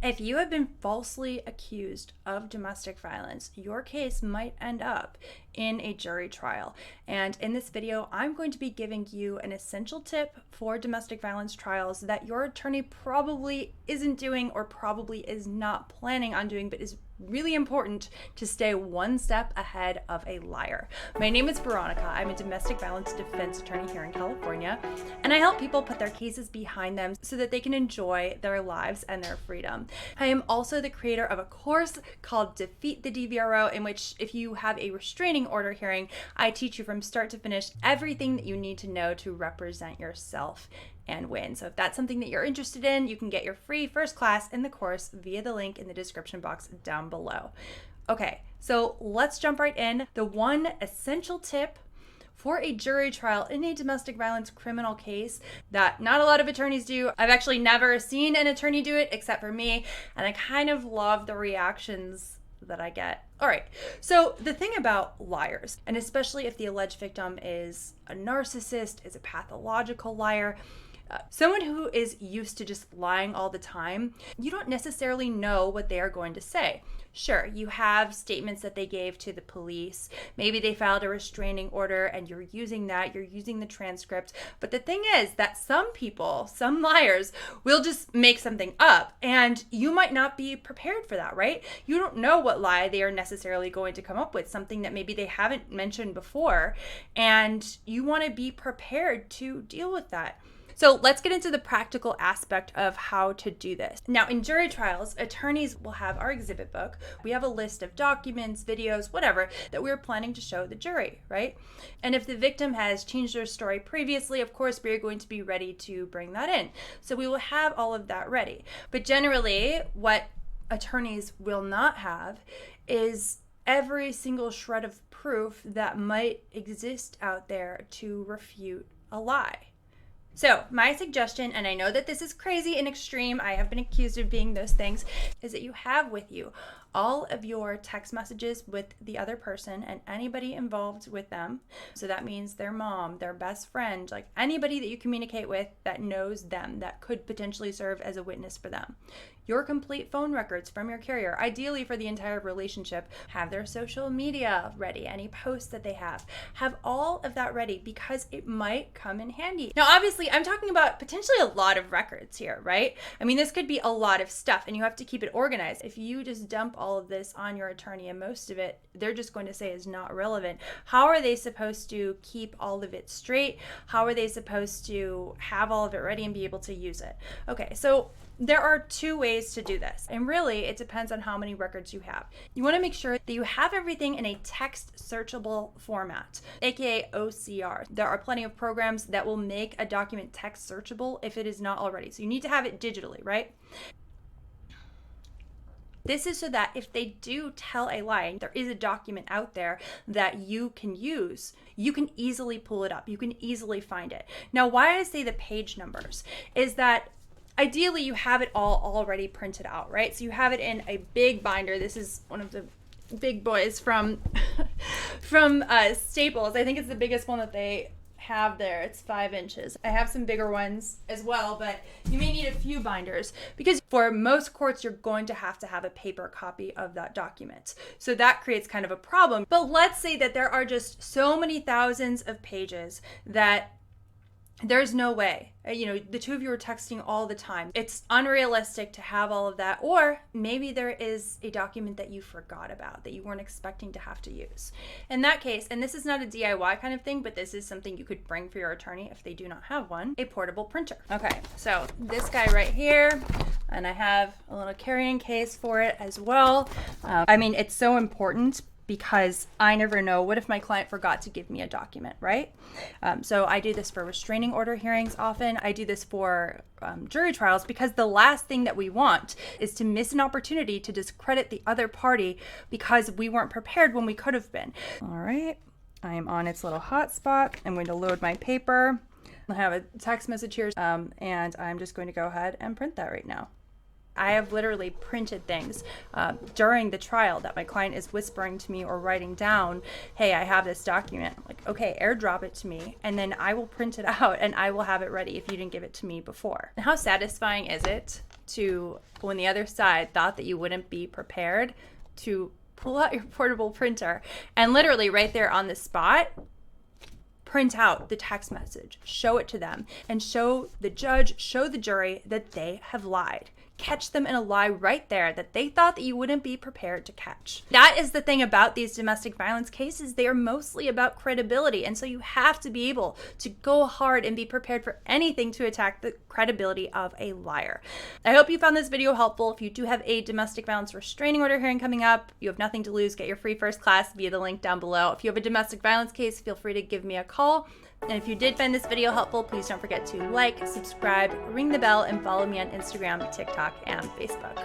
If you have been falsely accused of domestic violence, your case might end up in a jury trial. And in this video, I'm going to be giving you an essential tip for domestic violence trials that your attorney probably isn't doing or probably is not planning on doing, but is really important to stay one step ahead of a liar. My name is Veronica. I'm a domestic violence defense attorney here in California, and I help people put their cases behind them so that they can enjoy their lives and their freedom. I am also the creator of a course called Defeat the DVRO, in which if you have a restraining order hearing, I teach you from start to finish everything that you need to know to represent yourself and win. So if that's something that you're interested in, you can get your free first class in the course via the link in the description box down below. Okay, so let's jump right in. The one essential tip for a jury trial in a domestic violence criminal case that not a lot of attorneys do. I've actually never seen an attorney do it except for me, and I kind of love the reactions that I get. All right, so the thing about liars, and especially if the alleged victim is a narcissist, is a pathological liar, someone who is used to just lying all the time, you don't necessarily know what they are going to say. Sure, you have statements that they gave to the police. Maybe they filed a restraining order and you're using that, you're using the transcript. But the thing is that some people, some liars, will just make something up, and you might not be prepared for that, right? You don't know what lie they are necessarily going to come up with, something that maybe they haven't mentioned before, and you want to be prepared to deal with that. So let's get into the practical aspect of how to do this. Now, in jury trials, attorneys will have our exhibit book. We have a list of documents, videos, whatever, that we're planning to show the jury, right? And if the victim has changed their story previously, of course, we're going to be ready to bring that in. So we will have all of that ready. But generally, what attorneys will not have is every single shred of proof that might exist out there to refute a lie. So my suggestion, and I know that this is crazy and extreme, I have been accused of being those things, is that you have with you all of your text messages with the other person and anybody involved with them. So that means their mom, their best friend, like anybody that you communicate with that knows them, that could potentially serve as a witness for them. Your complete phone records from your carrier, ideally for the entire relationship. Have their social media ready, any posts that they have all of that ready, because it might come in handy. Now, obviously, I'm talking about potentially a lot of records here, right? I mean, this could be a lot of stuff, and you have to keep it organized. If you just dump all of this on your attorney, and most of it they're just going to say is not relevant, how are they supposed to keep all of it straight? How are they supposed to have all of it ready and be able to use it? Okay, so there are two ways to do this, and really it depends on how many records you have. You want to make sure that you have everything in a text searchable format, aka OCR. There are plenty of programs that will make a document text searchable if it is not already. So you need to have it digitally, right? This is so that if they do tell a lie, there is a document out there that you can use. You can easily pull it up. You can easily find it. Now, why I say the page numbers is that ideally you have it all already printed out, right? So you have it in a big binder. This is one of the big boys from Staples. I think it's the biggest one that they have there. It's 5 inches. I have some bigger ones as well, but you may need a few binders, because for most courts you're going to have a paper copy of that document. So that creates kind of a problem. But let's say that there are just so many thousands of pages that there's no way, the two of you are texting all the time. It's unrealistic to have all of that. Or maybe there is a document that you forgot about that you weren't expecting to have to use. In that case, and this is not a DIY kind of thing, but this is something you could bring for your attorney if they do not have one, a portable printer. Okay, so this guy right here, and I have a little carrying case for it as well. I mean, it's so important, because I never know, what if my client forgot to give me a document, right? So I do this for restraining order hearings often. I do this for jury trials, because the last thing that we want is to miss an opportunity to discredit the other party because we weren't prepared when we could have been. All right, I am on its little hotspot. I'm going to load my paper. I have a text message here, and I'm just going to go ahead and print that right now. I have literally printed things during the trial that my client is whispering to me or writing down, hey, I have this document. I'm like, okay, airdrop it to me, and then I will print it out and I will have it ready if you didn't give it to me before. And how satisfying is it to, when the other side thought that you wouldn't be prepared, to pull out your portable printer and literally right there on the spot, print out the text message, show it to them, and show the judge, show the jury that they have lied. Catch them in a lie right there that they thought that you wouldn't be prepared to catch. That is the thing about these domestic violence cases. They are mostly about credibility. And so you have to be able to go hard and be prepared for anything to attack the credibility of a liar. I hope you found this video helpful. If you do have a domestic violence restraining order hearing coming up, you have nothing to lose. Get your free first class via the link down below. If you have a domestic violence case, feel free to give me a call. And if you did find this video helpful, please don't forget to like, subscribe, ring the bell, and follow me on Instagram, TikTok, and Facebook.